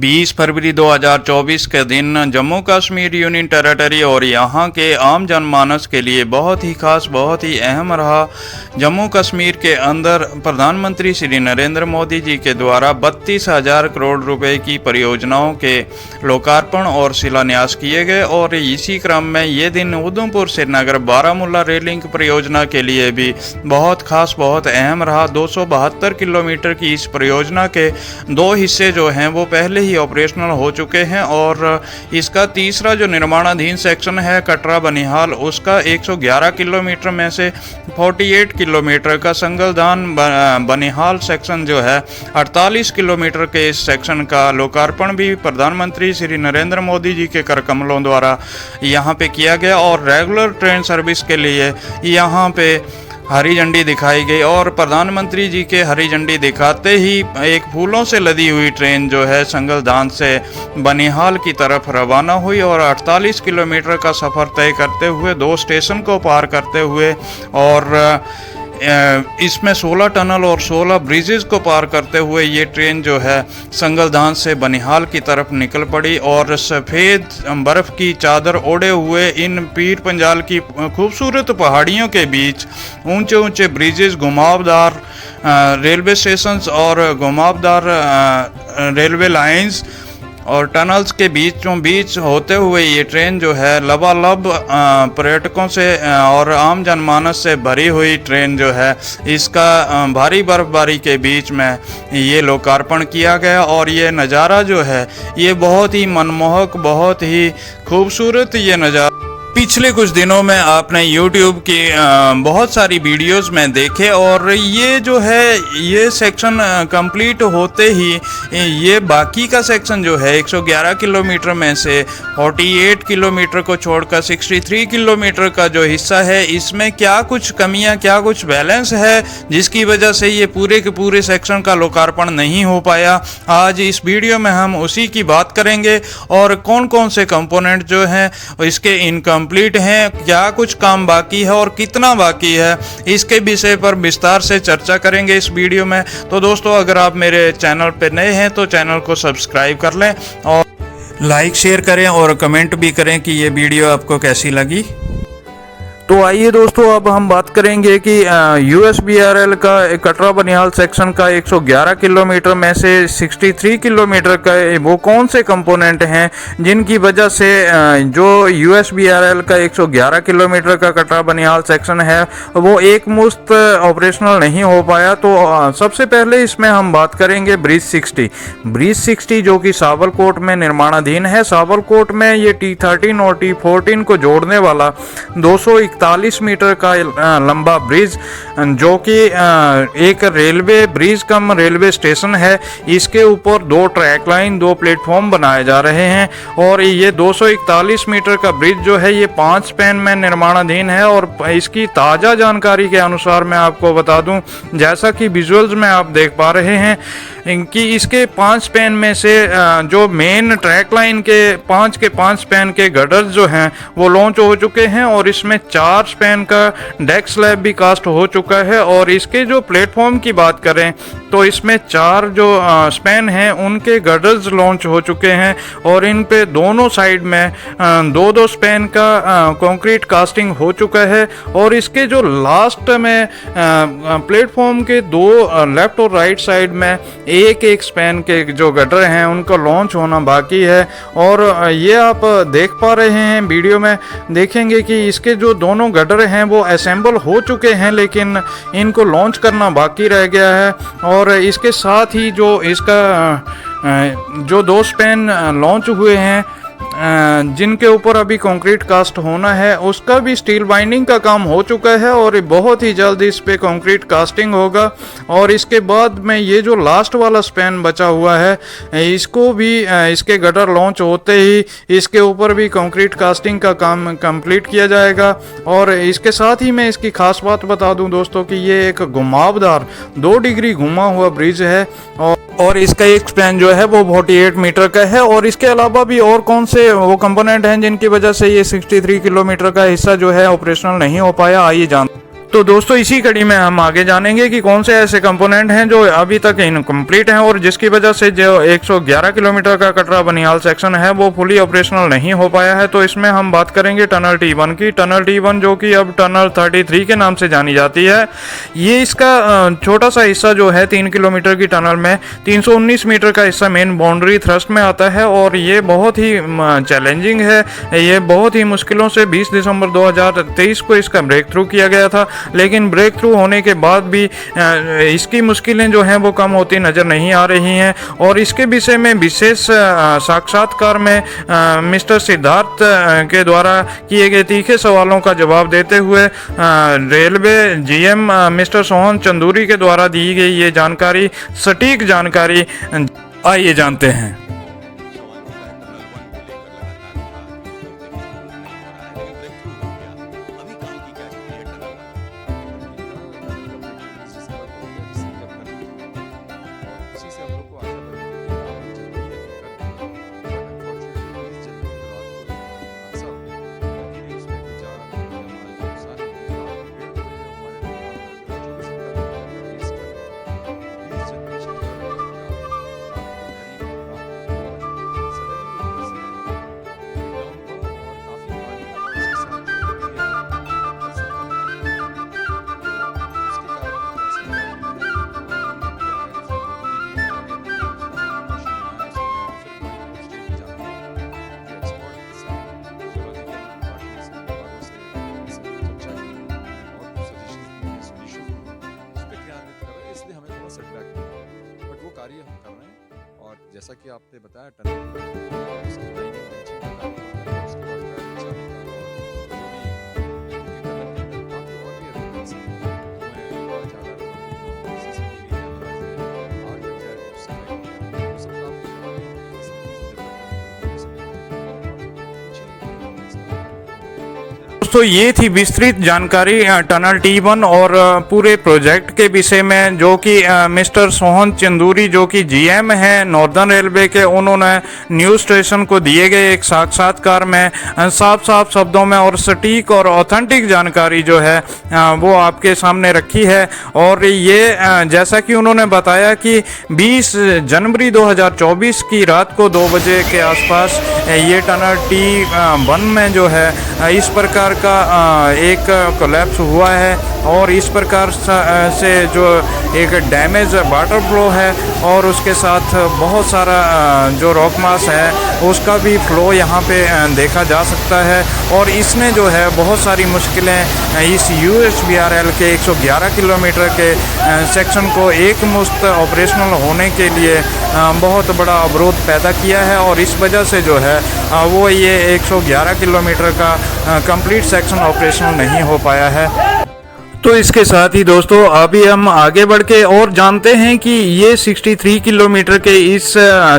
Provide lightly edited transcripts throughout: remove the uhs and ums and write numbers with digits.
20 फरवरी 2024 के दिन Jammu Kashmir union territory और यहाँ के आम जनमानस के लिए बहुत ही खास, बहुत ही अहम रहा। जम्मू कश्मीर के अंदर प्रधानमंत्री श्री नरेंद्र मोदी जी के द्वारा 32,000 करोड़ रुपए की परियोजनाओं के लोकार्पण और शिलान्यास किए गए और इसी क्रम में ये दिन उधमपुर श्रीनगर बारामूला रेल लिंक परियोजना के लिए भी बहुत खास, बहुत अहम रहा। 272 किलोमीटर की इस परियोजना के दो हिस्से जो हैं वो पहले ही ऑपरेशनल हो चुके हैं और इसका तीसरा जो निर्माणाधीन सेक्शन है कटरा बनिहाल, उसका 111 किलोमीटर में से 48 किलोमीटर का संगलदान बनिहाल सेक्शन जो है 48 किलोमीटर के इस सेक्शन का लोकार्पण भी प्रधानमंत्री श्री नरेंद्र मोदी जी के कर कमलों द्वारा यहाँ पे किया गया और रेगुलर ट्रेन सर्विस के लिए यहाँ पे हरी झंडी दिखाई गई और प्रधानमंत्री जी के हरी झंडी दिखाते ही एक फूलों से लदी हुई ट्रेन जो है संगलदान से बनिहाल की तरफ रवाना हुई और 48 किलोमीटर का सफ़र तय करते हुए 2 स्टेशन को पार करते हुए और इसमें 16 टनल और 16 ब्रिजेस को पार करते हुए ये ट्रेन जो है संगलदान से बनिहाल की तरफ निकल पड़ी और सफ़ेद बर्फ़ की चादर ओढ़े हुए इन पीर पंजाल की खूबसूरत पहाड़ियों के बीच ऊंचे ऊंचे ब्रिजेस, घुमावदार रेलवे स्टेशंस और घुमावदार रेलवे लाइंस और टनल्स के बीचों बीच होते हुए ये ट्रेन जो है लबालब पर्यटकों से और आम जनमानस से भरी हुई ट्रेन जो है इसका भारी बर्फबारी के बीच में ये लोकार्पण किया गया और ये नज़ारा जो है ये बहुत ही मनमोहक, बहुत ही खूबसूरत ये नज़ारा पिछले कुछ दिनों में आपने YouTube की बहुत सारी वीडियोस में देखे और ये जो है ये सेक्शन कंप्लीट होते ही ये बाकी का सेक्शन जो है 111 किलोमीटर में से 48 किलोमीटर को छोड़कर 63 किलोमीटर का जो हिस्सा है इसमें क्या कुछ कमियां, क्या कुछ बैलेंस है जिसकी वजह से ये पूरे के पूरे सेक्शन का लोकार्पण नहीं हो पाया। आज इस वीडियो में हम उसी की बात करेंगे और कौन कौन से कंपोनेंट जो हैं इसके इनकम्प्लीट हैं, क्या कुछ काम बाकी है और कितना बाकी है, इसके विषय पर विस्तार से चर्चा करेंगे इस वीडियो में। तो दोस्तों, अगर आप मेरे चैनल पर नए हैं तो चैनल को सब्सक्राइब कर लें और लाइक शेयर करें और कमेंट भी करें कि ये वीडियो आपको कैसी लगी। तो आइए दोस्तों, अब हम बात करेंगे कि USBRL का कटरा बनिहाल सेक्शन का 111 किलोमीटर में से 63 किलोमीटर का वो कौन से कंपोनेंट हैं जिनकी वजह से जो USBRL का 111 किलोमीटर का कटरा बनिहाल सेक्शन है वो एक मुश्त ऑपरेशनल नहीं हो पाया। तो सबसे पहले इसमें हम बात करेंगे ब्रिज 60 जो कि सावलकोट में निर्माणाधीन है। सावलकोट में ये T13 और T14 को जोड़ने वाला 241 मीटर का लंबा ब्रिज जो कि एक रेलवे ब्रिज कम रेलवे स्टेशन है, इसके ऊपर 2 ट्रैक लाइन, 2 प्लेटफॉर्म बनाए जा रहे हैं और ये 241 मीटर का ब्रिज जो है ये 5 स्पैन में निर्माणाधीन है। और इसकी ताज़ा जानकारी के अनुसार मैं आपको बता दूं, जैसा कि विजुअल्स में आप देख पा रहे हैं कि इसके 5 स्पैन में से जो मेन ट्रैक लाइन के 5 स्पैन के गडर्स जो हैं वो लॉन्च हो चुके हैं और इसमें 4 स्पैन का डेक स्लैब भी कास्ट हो चुका है। और इसके जो प्लेटफॉर्म की बात करें तो इसमें 4 जो स्पैन हैं उनके गडर्स लॉन्च हो चुके हैं और इन पे दोनों साइड में 2-2 स्पैन का कंक्रीट कास्टिंग हो चुका है। और इसके जो लास्ट में प्लेटफॉर्म के 2 लेफ्ट और राइट साइड में एक स्पैन के जो गटर हैं उनका लॉन्च होना बाकी है। और ये आप देख पा रहे हैं वीडियो में, देखेंगे कि इसके जो दोनों गटर हैं वो असेंबल हो चुके हैं लेकिन इनको लॉन्च करना बाकी रह गया है। और इसके साथ ही जो इसका जो 2 स्पैन लॉन्च हुए हैं जिनके ऊपर अभी कंक्रीट कास्ट होना है उसका भी स्टील बाइंडिंग का काम हो चुका है और बहुत ही जल्द इस पे कंक्रीट कास्टिंग होगा। और इसके बाद में ये जो लास्ट वाला स्पैन बचा हुआ है इसको भी इसके गटर लॉन्च होते ही इसके ऊपर भी कंक्रीट कास्टिंग का काम कंप्लीट किया जाएगा। और इसके साथ ही मैं इसकी खास बात बता दूं दोस्तों कि ये एक घुमावदार 2 डिग्री घुमा हुआ ब्रिज है और इसका एक स्पैन जो है वो 48 मीटर का है। और इसके अलावा भी और कौन से वो कंपोनेंट हैं जिनकी वजह से ये 63 किलोमीटर का हिस्सा जो है ऑपरेशनल नहीं हो पाया, आइए जान। तो दोस्तों इसी कड़ी में हम आगे जानेंगे कि कौन से ऐसे कंपोनेंट हैं जो अभी तक इनकम्प्लीट हैं और जिसकी वजह से जो 111 किलोमीटर का कटरा बनिहाल सेक्शन है वो फुली ऑपरेशनल नहीं हो पाया है। तो इसमें हम बात करेंगे टनल T1 की। टनल T1 जो कि अब टनल 33 के नाम से जानी जाती है। ये इसका छोटा सा हिस्सा जो है 3 किलोमीटर की टनल में 319 मीटर का हिस्सा मेन बाउंड्री थ्रस्ट में आता है और ये बहुत ही चैलेंजिंग है। ये बहुत ही मुश्किलों से 20 दिसंबर 2023 को इसका ब्रेक थ्रू किया गया था, लेकिन ब्रेक थ्रू होने के बाद भी इसकी मुश्किलें जो हैं वो कम होती नज़र नहीं आ रही हैं। और इसके विषय में विशेष साक्षात्कार में मिस्टर सिद्धार्थ के द्वारा किए गए तीखे सवालों का जवाब देते हुए रेलवे GM मिस्टर सोहन चंदूरी के द्वारा दी गई ये जानकारी, सटीक जानकारी, आइए जानते हैं। कार्य हम कर रहे हैं और जैसा कि आपने बताया टनल उसकी लाइनिंग फिनिशिंग का कार्य होता है, उसके बाद ट्रैक बिछाने का और जो भी टनल के अंदर काफी और भी अरेंजमेंट्स हैं और ज़्यादा CCTV कैमरास है, आग लग जाए तो सफाई वगैरह वो सब काफी दोस्तों ये थी विस्तृत जानकारी टनल T1 और पूरे प्रोजेक्ट के विषय में, जो कि मिस्टर सोहन चंदूरी जो कि GM हैं नॉर्दर्न रेलवे के, उन्होंने न्यूज़ स्टेशन को दिए गए एक साक्षात्कार में साफ साफ शब्दों में और सटीक और ऑथेंटिक जानकारी जो है वो आपके सामने रखी है। और ये जैसा कि उन्होंने बताया कि 20 जनवरी 2024 की रात को 2 बजे के आसपास ये टनल T1 में जो है इस प्रकार का एक कोलैप्स हुआ है और इस प्रकार से जो एक डैमेज वाटर फ्लो है और उसके साथ बहुत सारा जो रॉक मास है उसका भी फ्लो यहाँ पे देखा जा सकता है। और इसने जो है बहुत सारी मुश्किलें इस USBRL के 111 किलोमीटर के सेक्शन को एक मुश्त ऑपरेशनल होने के लिए बहुत बड़ा अवरोध पैदा किया है और इस वजह से जो है वो ये 111 किलोमीटर का कंप्लीट सेक्शन ऑपरेशनल नहीं हो पाया है। तो इसके साथ ही दोस्तों अभी हम आगे बढ़ के और जानते हैं कि ये 63 किलोमीटर के इस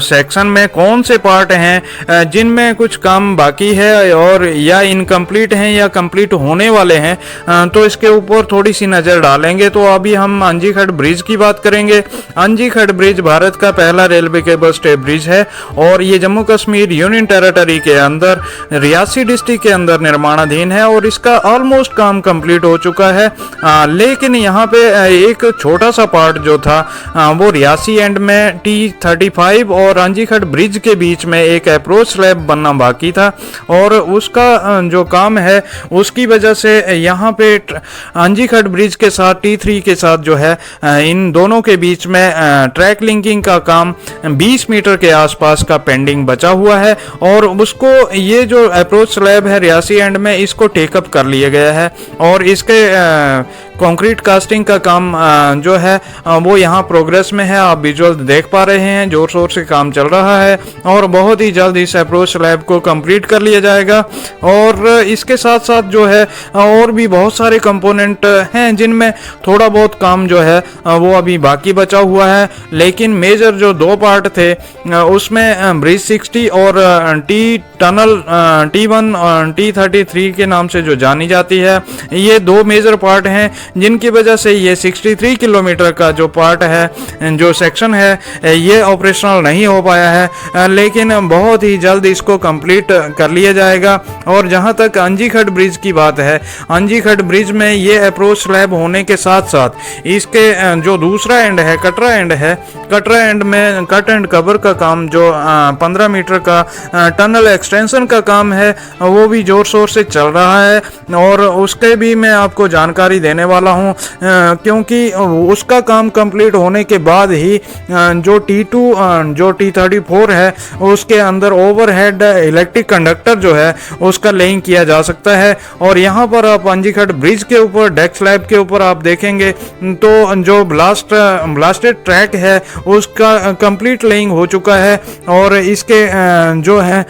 सेक्शन में कौन से पार्ट हैं जिनमें कुछ काम बाकी है और या इनकम्प्लीट हैं या कंप्लीट होने वाले हैं। तो इसके ऊपर थोड़ी सी नज़र डालेंगे। तो अभी हम अंजीखट ब्रिज की बात करेंगे। अंजीखट ब्रिज भारत का पहला रेलवे केबल स्टे ब्रिज है और ये जम्मू कश्मीर यूनियन टेरिटरी के अंदर रियासी डिस्ट्रिक्ट के अंदर निर्माणाधीन है और इसका ऑलमोस्ट काम कंप्लीट हो चुका है। लेकिन यहाँ पे एक छोटा सा पार्ट जो था वो रियासी एंड में T35 और अंजीखट ब्रिज के बीच में एक अप्रोच स्लैब बनना बाकी था और उसका जो काम है उसकी वजह से यहाँ पे अंजीखट ब्रिज के साथ T3 के साथ जो है इन दोनों के बीच में ट्रैक लिंकिंग का काम 20 मीटर के आसपास का पेंडिंग बचा हुआ है और उसको ये जो अप्रोच स्लैब है रियासी एंड में इसको टेकअप कर लिया गया है और इसके कंक्रीट कास्टिंग का काम जो है वो यहाँ प्रोग्रेस में है। आप विजुअल देख पा रहे हैं, जोर शोर से काम चल रहा है और बहुत ही जल्द इस अप्रोच स्लैब को कंप्लीट कर लिया जाएगा। और इसके साथ साथ जो है और भी बहुत सारे कंपोनेंट हैं जिनमें थोड़ा बहुत काम जो है वो अभी बाकी बचा हुआ है, लेकिन मेजर जो 2 पार्ट थे उसमें ब्रिज 60 और टनल T1 T33 के नाम से जो जानी जाती है, ये 2 मेजर पार्ट हैं जिनकी वजह से ये 63 किलोमीटर का जो पार्ट है, जो सेक्शन है, ये ऑपरेशनल नहीं हो पाया है, लेकिन बहुत ही जल्द इसको कंप्लीट कर लिया जाएगा। और जहां तक अंजीखट ब्रिज की बात है, अंजीखट ब्रिज में ये अप्रोच स्लैब होने के साथ साथ इसके जो दूसरा एंड है, कटरा एंड है, कटरा एंड में कट एंड कवर का काम, जो 15 मीटर का टनल एक्सटेंशन का काम है, वो भी जोर शोर से चल रहा है। और उसके भी मैं आपको जानकारी देने वाला हूं, क्योंकि उसका काम कंप्लीट होने के बाद ही जो T2 जो T34 है उसके अंदर ओवरहेड इलेक्ट्रिक कंडक्टर जो है उसका लेइंग किया जा सकता है। और यहाँ पर आप अंजीखट ब्रिज के ऊपर डेक स्लैब के ऊपर आप देखेंगे तो जो ब्लास्टेड ट्रैक है उसका कंप्लीट लेइंग हो चुका है। और इसके जो है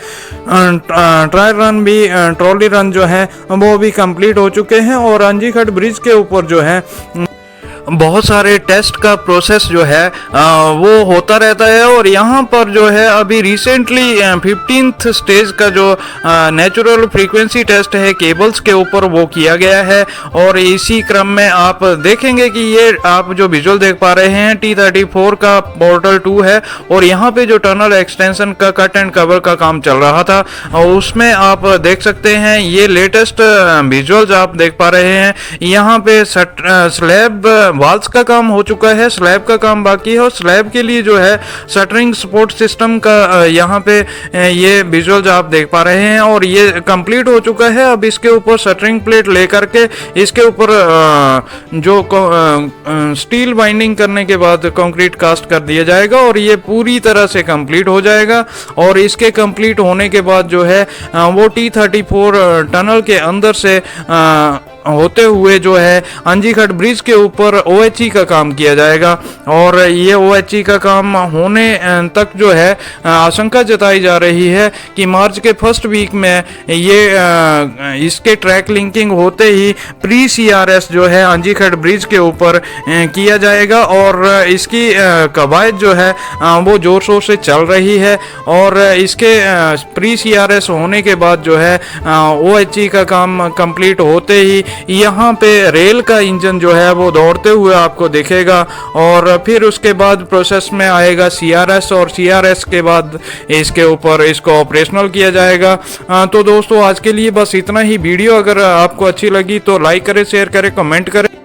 ट्रायल रन भी, ट्रॉली रन जो है वो भी कंप्लीट हो चुके हैं। और अंजीखट ब्रिज के ऊपर जो है बहुत सारे टेस्ट का प्रोसेस जो है वो होता रहता है। और यहाँ पर जो है अभी रिसेंटली 15th स्टेज का जो नेचुरल फ्रीक्वेंसी टेस्ट है केबल्स के ऊपर वो किया गया है। और इसी क्रम में आप देखेंगे कि ये आप जो विजुअल देख पा रहे हैं T34 का पोर्टल 2 है। और यहाँ पे जो टनल एक्सटेंशन का कट एंड कवर का काम चल रहा था उसमें आप देख सकते हैं, ये लेटेस्ट विजुअल्स आप देख पा रहे हैं। यहाँ पे स्लैब वाल्स का काम हो चुका है, स्लैब का काम बाकी है। और स्लैब के लिए जो है शटरिंग सपोर्ट सिस्टम का यहाँ पे ये विजुअल्स आप देख पा रहे हैं और ये कंप्लीट हो चुका है। अब इसके ऊपर शटरिंग प्लेट लेकर के इसके ऊपर जो स्टील बाइंडिंग करने के बाद कंक्रीट कास्ट कर दिया जाएगा और ये पूरी तरह से कंप्लीट हो जाएगा। और इसके कंप्लीट होने के बाद जो है वो T34 टनल के अंदर से होते हुए जो है अंजीखट ब्रिज के ऊपर OHE का काम किया जाएगा। और ये OHE का काम होने तक जो है आशंका जताई जा रही है कि मार्च के फर्स्ट वीक में ये इसके ट्रैक लिंकिंग होते ही प्री CRS जो है अंजीखट ब्रिज के ऊपर किया जाएगा। और इसकी कवायद जो है वो जोर शोर से चल रही है। और इसके प्री CRS होने के बाद जो है OHE का काम कंप्लीट होते ही यहाँ पे रेल का इंजन जो है वो दौड़ते हुए आपको दिखेगा। और फिर उसके बाद प्रोसेस में आएगा CRS और CRS के बाद इसके ऊपर इसको ऑपरेशनल किया जाएगा। तो दोस्तों आज के लिए बस इतना ही। वीडियो अगर आपको अच्छी लगी तो लाइक करें, शेयर करें, कमेंट करें।